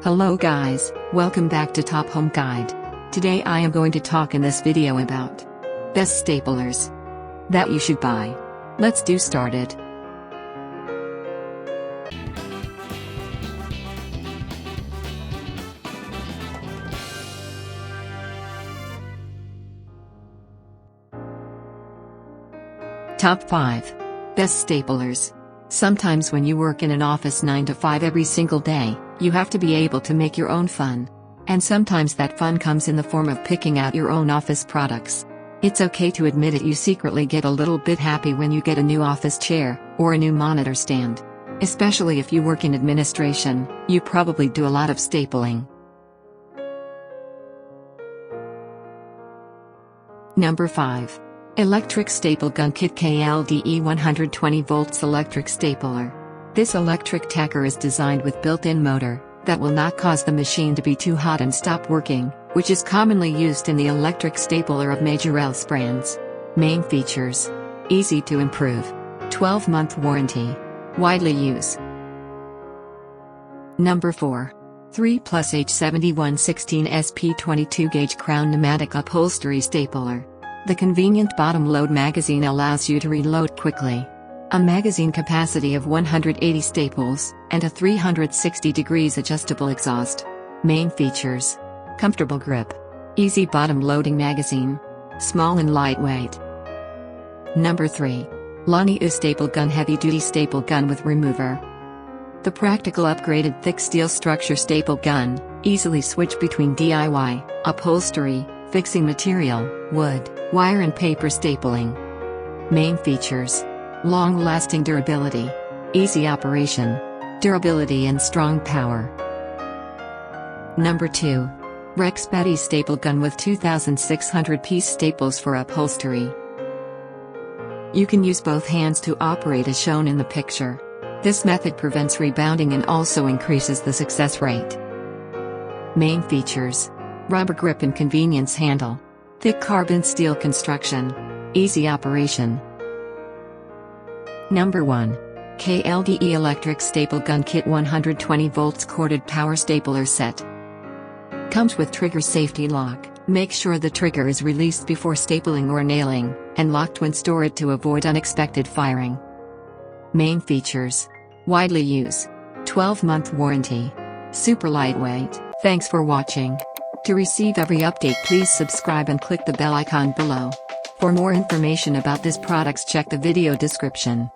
Hello guys, welcome back to Top Home Guide. Today I am going to talk in this video about best staplers that you should buy. Let's do started. Top 5 Best Staplers. Sometimes when you work in an office 9 to 5 every single day, you have to be able to make your own fun. And sometimes that fun comes in the form of picking out your own office products. It's okay to admit it, you secretly get a little bit happy when you get a new office chair, or a new monitor stand. Especially if you work in administration, you probably do a lot of stapling. Number 5. Electric Staple Gun Kit KLDE 120 volts electric stapler. This electric tacker is designed with built-in motor that will not cause the machine to be too hot and stop working, which is commonly used in the electric stapler of major else brands. Main features: easy to improve, 12-month warranty, widely used. Number 4. 3+ H7116 SP 22 gauge crown pneumatic upholstery stapler. The convenient bottom load magazine allows you to reload quickly. A magazine capacity of 180 staples, and a 360 degrees adjustable exhaust. Main features: comfortable grip, easy bottom loading magazine, small and lightweight. Number 3. Lonnie Staple Gun Heavy Duty Staple Gun with Remover. The practical upgraded thick steel structure staple gun, easily switch between DIY, upholstery, fixing material, wood, wire and paper stapling. Main features: long-lasting durability, easy operation, durability and strong power. Number 2. Rex Betty Staple Gun with 2,600-piece staples for upholstery. You can use both hands to operate as shown in the picture. This method prevents rebounding and also increases the success rate. Main features: rubber grip and convenience handle, thick carbon steel construction, easy operation. Number 1. KLDE Electric Staple Gun Kit 120 volts corded power stapler set. Comes with trigger safety lock. Make sure the trigger is released before stapling or nailing, and locked when stored to avoid unexpected firing. Main features: widely used, 12-month warranty, super lightweight. Thanks for watching. To receive every update, please subscribe and click the bell icon below. For more information about this products, check the video description.